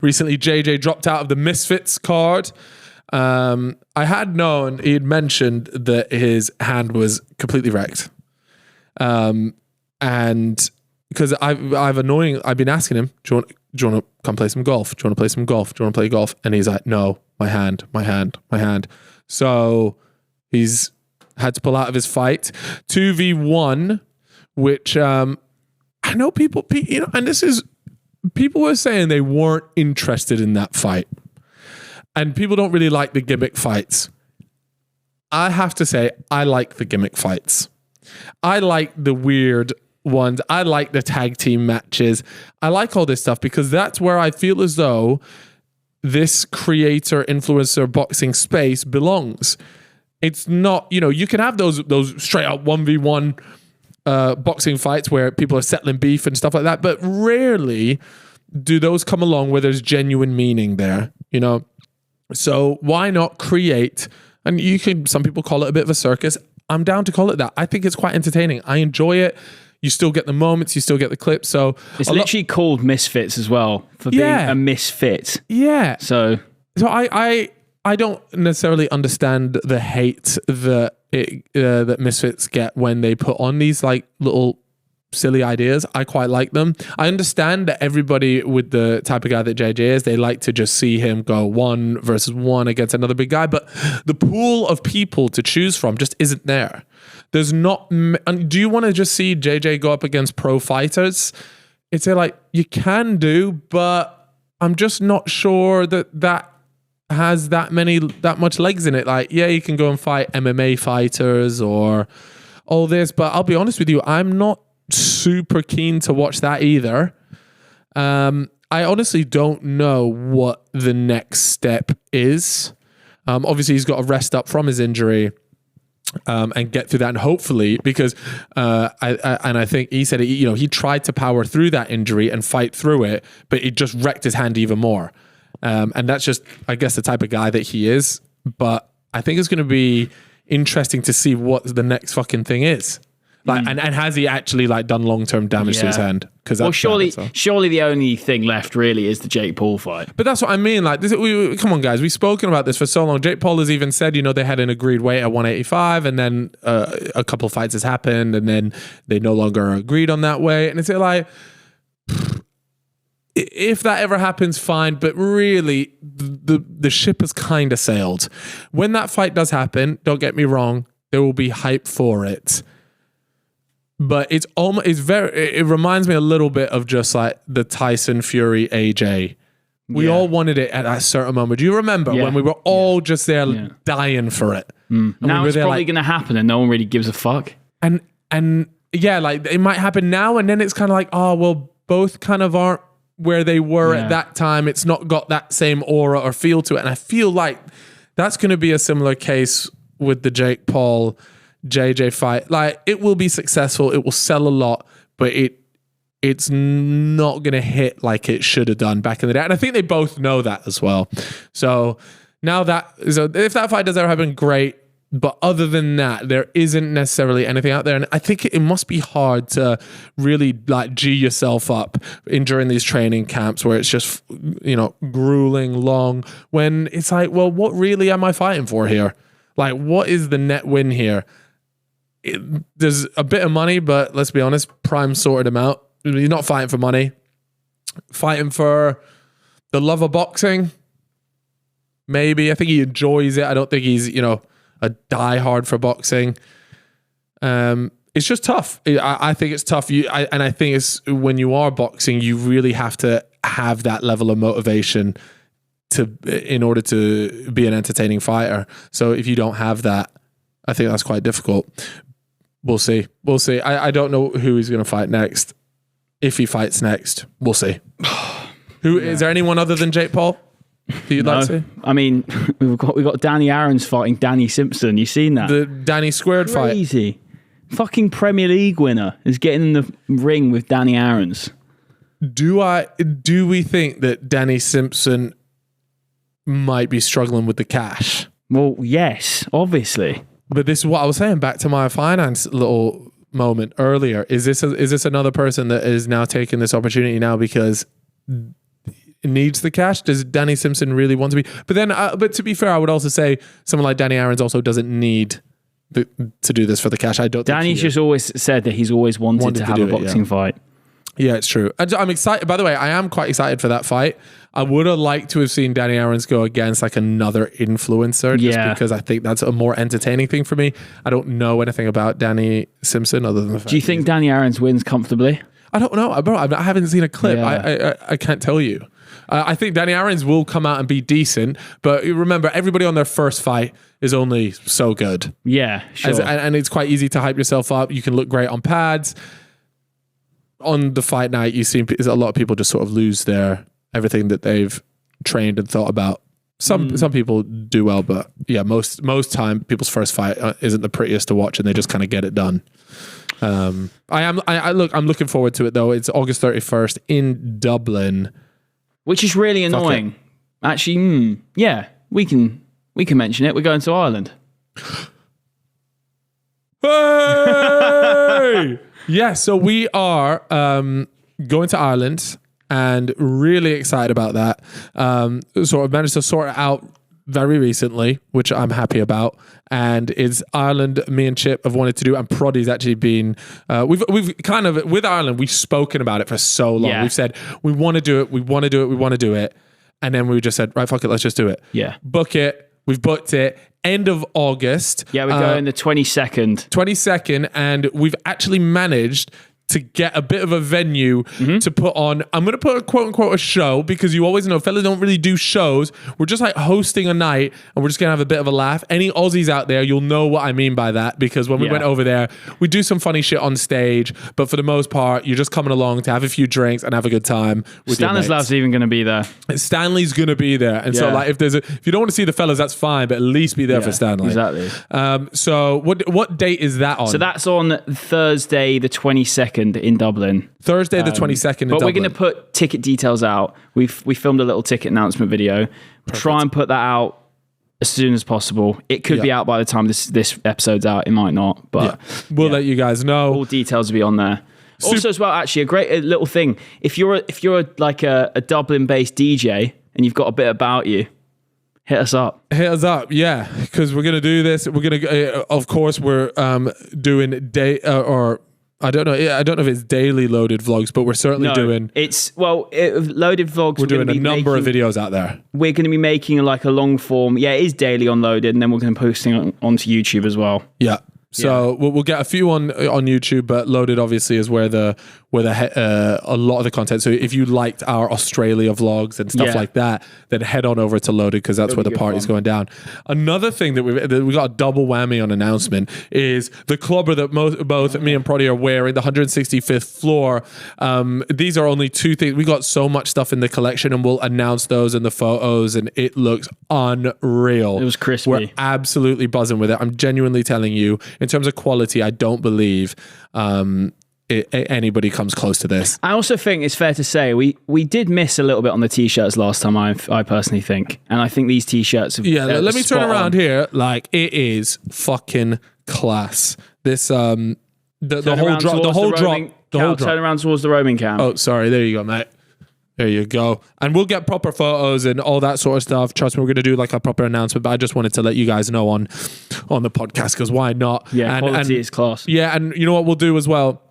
recently JJ dropped out of the Misfits card. I had known, he had mentioned that his hand was completely wrecked. And because I've been asking him, do you want to come play some golf? Do you want to play some golf? Do you want to play golf? And he's like, no, my hand. So he's had to pull out of his fight. 2v1, which I know people, and this is, people were saying they weren't interested in that fight. And people don't really like the gimmick fights. I have to say, I like the gimmick fights. I like the weird ones. I like the tag team matches. I like all this stuff because that's where I feel as though this creator, influencer boxing space belongs. It's not, you can have those straight up 1v1 boxing fights where people are settling beef and stuff like that, but rarely do those come along where there's genuine meaning there, So why not create, and some people call it a bit of a circus. I'm down to call it that. I think it's quite entertaining. I enjoy it. You still get the moments, you still get the clips. So it's literally called Misfits as well, for being a misfit. Yeah. So I don't necessarily understand the hate that Misfits get when they put on these like little silly ideas. I quite like them. I understand that everybody with the type of guy that JJ is, they like to just see him go 1 versus 1 against another big guy, but the pool of people to choose from just isn't there. There's not. Do you want to just see JJ go up against pro fighters? It's like you can do, but I'm just not sure that has that much legs in it. Like, yeah, you can go and fight MMA fighters or all this, but I'll be honest with you, I'm not super keen to watch that either. I honestly don't know what the next step is. Obviously, he's got to rest up from his injury and get through that, and hopefully, because I think he said he tried to power through that injury and fight through it, but it just wrecked his hand even more. And that's just, I guess, the type of guy that he is. But I think it's going to be interesting to see what the next fucking thing is. Like, and has he actually done long-term damage to his hand? Because surely the only thing left really is the Jake Paul fight. But that's what I mean. Like, come on, guys, we've spoken about this for so long. Jake Paul has even said, they had an agreed weight at 185, and then a couple of fights has happened, and then they no longer agreed on that weight. And it's like, if that ever happens, fine. But really, the ship has kind of sailed. When that fight does happen, don't get me wrong, there will be hype for it. But it reminds me a little bit of just like the Tyson Fury AJ. We all wanted it at a certain moment. Do you remember when we were all just there dying for it? Now it's probably going to happen and no one really gives a fuck. And yeah, like it might happen now and then it's kind of like, oh, well, both kind of aren't where they were at that time. It's not got that same aura or feel to it. And I feel like that's going to be a similar case with the Jake Paul JJ fight. Like, it will be successful, it will sell a lot, but it's not going to hit like it should have done back in the day. And I think they both know that as well. So if that fight does ever happen, great. But other than that, there isn't necessarily anything out there. And I think it must be hard to really G yourself up during these training camps where it's just, grueling long, when it's like, well, what really am I fighting for here? Like, what is the net win here? There's a bit of money, but let's be honest, Prime sorted him out. He's not fighting for money. Fighting for the love of boxing, maybe. I think he enjoys it. I don't think he's, a diehard for boxing. It's just tough. I think it's tough. And I think it's when you are boxing, you really have to have that level of motivation in order to be an entertaining fighter. So if you don't have that, I think that's quite difficult. We'll see. I don't know who he's going to fight next. If he fights next, we'll see. Is there anyone other than Jake Paul who you'd like to see? I mean, we've got Danny Aaron's fighting Danny Simpson. You seen that? The Danny Squared fight. Crazy. Fucking Premier League winner is getting in the ring with Danny Aaron's. Do we think that Danny Simpson might be struggling with the cash? Well, yes, obviously. But this is what I was saying, back to my finance little moment earlier. Is this another person that is now taking this opportunity now because needs the cash? Does Danny Simpson really want to be? But then, but to be fair, I would also say someone like Danny Aaron's also doesn't need to do this for the cash. I don't. Danny's just always said that he's always wanted to have a boxing fight. Yeah, it's true. I'm excited. By the way, I am quite excited for that fight. I would have liked to have seen Danny Aaron's go against like another influencer, just because I think that's a more entertaining thing for me. I don't know anything about Danny Simpson other than the fact. Do you think Danny Aaron's wins comfortably? I don't know, bro. I haven't seen a clip. Yeah. I can't tell you. I think Danny Aaron's will come out and be decent, but remember, everybody on their first fight is only so good. Yeah, sure. And it's quite easy to hype yourself up. You can look great on pads. On the fight night, you see a lot of people just sort of lose everything that they've trained and thought about. Some people do well, but yeah, most time people's first fight isn't the prettiest to watch, and they just kind of get it done. I'm looking forward to it though. It's August 31st in Dublin, which is really annoying. Actually, yeah, we can mention it. We're going to Ireland. Hey! Yeah, so we are going to Ireland and really excited about that. Sort of managed to sort it out very recently, which I'm happy about. And it's Ireland, me and Chip have wanted to do, and Proddy's actually been, we've kind of, with Ireland, we've spoken about it for so long. Yeah. We've said, we want to do it. And then we just said, right, fuck it, let's just do it. Yeah. Book it. We've booked it. End of August. Yeah, we're going the 22nd. 22nd, and we've actually managed to get a bit of a venue to put on. I'm going to put a quote unquote a show, because you always know fellas don't really do shows. We're just like hosting a night, and we're just going to have a bit of a laugh. Any Aussies out there, you'll know what I mean by that, because when we went over there, we do some funny shit on stage, but for the most part, you're just coming along to have a few drinks and have a good time with Stanislav's even going to be there. Stanley's going to be there. And so like if you don't want to see the fellas, that's fine, but at least be there for Stanley. Exactly. So what date is that on? So that's on Thursday the 22nd in Dublin. Thursday the 22nd in Dublin. But we're going to put ticket details out. We filmed a little ticket announcement video. Perfect. Try and put that out as soon as possible. It could be out by the time this episode's out. It might not, but we'll let you guys know. All details will be on there. Also, as well, actually, a great little thing. If you're like a Dublin-based DJ and you've got a bit about you, hit us up. Yeah, because we're gonna do this. We're gonna, of course, we're doing I don't know if it's daily loaded vlogs, but we're certainly doing. Loaded vlogs. We're doing a number of videos out there. We're going to be making like a long form. Yeah, it is daily on Loaded, and then we're going to be posting onto YouTube as well. Yeah. So we'll get a few on YouTube, but Loaded obviously is where a lot of the content. So if you liked our Australia vlogs and stuff like that, then head on over to Loaded, because that's where the party's going down. Another thing that we got a double whammy on announcement is the clubber that both me and Proddy are wearing, the 165th floor. These are only two things. We got so much stuff in the collection, and we'll announce those in the photos, and it looks unreal. It was crispy. We're absolutely buzzing with it. I'm genuinely telling you. In terms of quality, I don't believe anybody comes close to this. I also think it's fair to say we did miss a little bit on the t-shirts last time, I personally think. And I think these t-shirts have... Yeah, let me turn around here. Like, it is fucking class. This, the whole drop. Turn around towards the roaming cam. Oh, sorry. There you go, mate. There you go. And we'll get proper photos and all that sort of stuff. Trust me, we're going to do like a proper announcement, but I just wanted to let you guys know on the podcast, because why not? Yeah, quality is class. Yeah, and you know what we'll do as well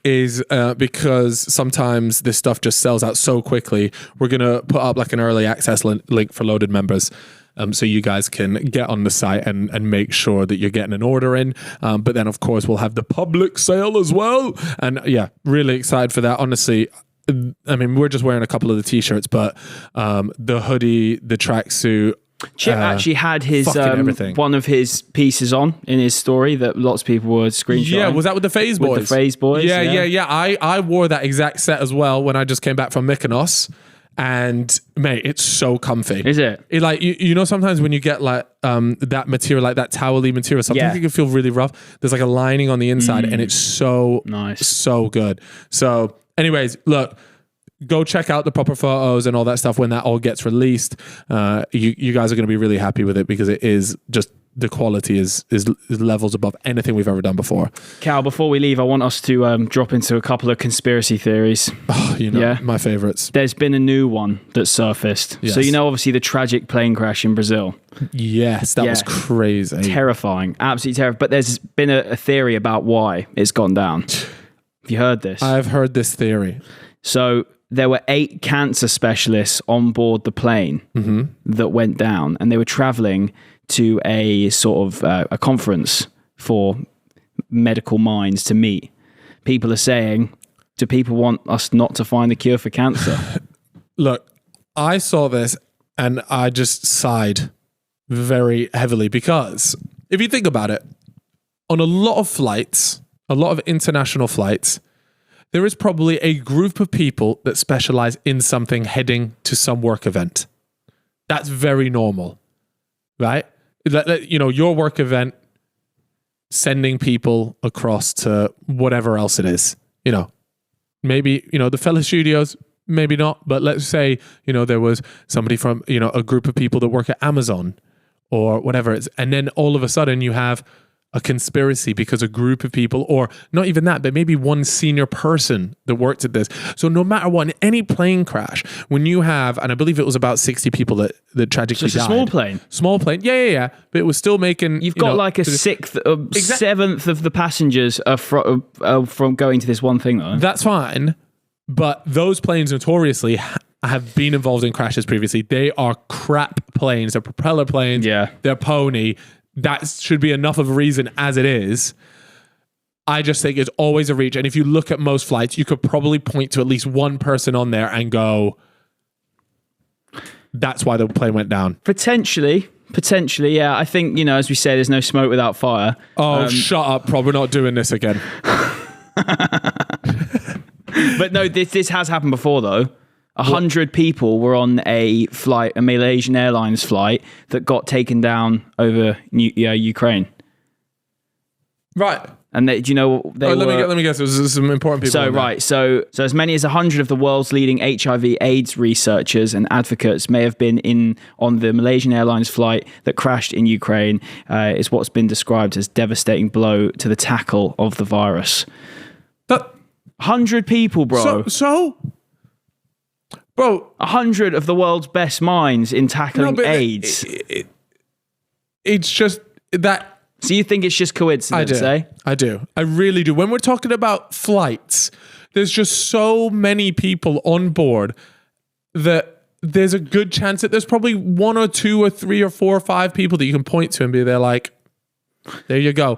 is because sometimes this stuff just sells out so quickly, we're going to put up like an early access link for Loaded members. So you guys can get on the site and make sure that you're getting an order in. But then, of course, we'll have the public sale as well. And yeah, really excited for that. Honestly, I mean, we're just wearing a couple of the t-shirts, but the hoodie, the tracksuit. Chip actually had his one of his pieces on in his story that lots of people were screenshotting. Yeah, was that with the FaZe Boys? With the FaZe Boys, yeah. I wore that exact set as well when I just came back from Mykonos. And mate, it's so comfy. Is it? It like you know, sometimes when you get like that material, like that towel-y material, sometimes it can feel really rough. There's like a lining on the inside, and it's so nice, so good. So anyways, look, go check out the proper photos and all that stuff when that all gets released. You guys are going to be really happy with it, because it is just the quality is levels above anything we've ever done before. Cal, before we leave, I want us to drop into a couple of conspiracy theories. Oh, my favorites. There's been a new one that surfaced. Yes. So obviously the tragic plane crash in Brazil. Yes, that was crazy. Terrifying. Absolutely terrifying. But there's been a theory about why it's gone down. Have you heard this? I've heard this theory. So there were 8 cancer specialists on board the plane that went down, and they were traveling to a sort of a conference for medical minds to meet. People are saying, do people want us not to find the cure for cancer? Look, I saw this and I just sighed very heavily, because if you think about it, on a lot of flights, a lot of international flights, there is probably a group of people that specialize in something heading to some work event. That's very normal, right? Your work event, sending people across to whatever else it is, maybe, the Fella Studios, maybe not, but let's say, there was somebody from, a group of people that work at Amazon or whatever it's, and then all of a sudden you have a conspiracy because a group of people, or not even that, but maybe one senior person that worked at this. So no matter what, in any plane crash, when you have, and I believe it was about 60 people that tragically died. So it's a small plane? Small plane. Yeah. But it was still making... You've got like a seventh of the passengers are from going to this one thing, though. That's fine. But those planes notoriously have been involved in crashes previously. They are crap planes. They're propeller planes. Yeah. They're pony. That should be enough of a reason as it is. I just think it's always a reach. And if you look at most flights, you could probably point to at least one person on there and go, that's why the plane went down. Potentially, yeah. I think, as we say, there's no smoke without fire. Oh, shut up, Rob. We're not doing this again. But no, this has happened before, though. 100 people were on a flight, a Malaysian Airlines flight, that got taken down over Ukraine. Right. And let me guess. It was some important people. So as many as 100 of the world's leading HIV/AIDS researchers and advocates may have been on the Malaysian Airlines flight that crashed in Ukraine. Is what's been described as devastating blow to the tackle of the virus. But 100 people, bro. Bro, 100 of the world's best minds in tackling AIDS. It's just that. So you think it's just coincidence, I do. I really do. When we're talking about flights, there's just so many people on board that there's a good chance that there's probably 1 or 2 or 3 or 4 or 5 people that you can point to and be there like, there you go.